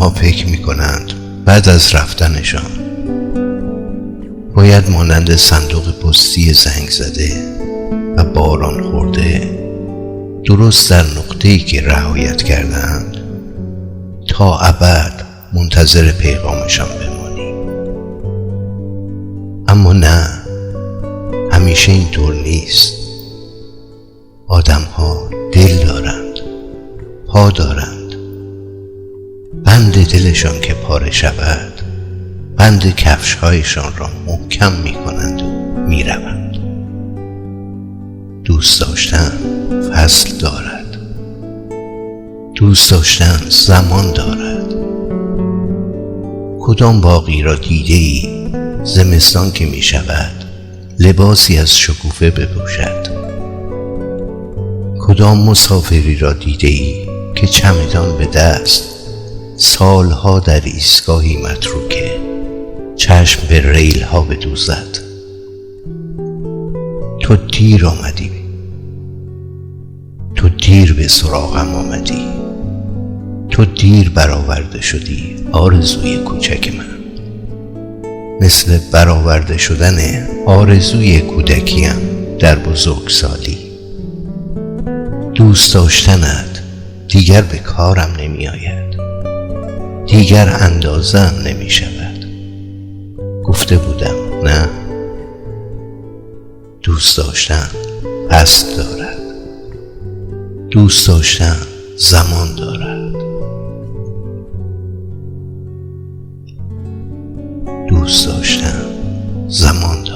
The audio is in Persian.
آنها فکر می‌کنند بعد از رفتنشان باید مانند صندوق پستی زنگ زده و باران خورده درست در نقطه‌ای که رهایت کردند تا ابد منتظر پیغامشان بمانی. اما نه، همیشه اینطور نیست. آدم‌ها دل دارند، پا دارند. بند دلشان که پاره شود، بند کفش‌هایشان را محکم می‌کنند و می‌روند. دوست داشتن فصل دارد، دوست داشتن زمان دارد. کدام باغی را دیده‌ای زمستان که می شود لباسی از شکوفه بپوشد؟ کدام مسافری را دیده‌ای که چمدان به دست سالها در ایستگاهی متروکه چشم به ریل ها بدوزد؟ تو دیر آمدی، تو دیر به سراغم آمدی، تو دیر برآورده شدی آرزوی کوچک من. مثل برآورده شدن آرزوی کودکیم در بزرگسالی. دوست داشتنت دیگر به کارم نمی آید، دیگر اندازه‌ام نمی شود. گفته بودم نه؟ دوست داشتن فصل دارد، دوست داشتن زمان دارد. دوست داشتن زمان دارد.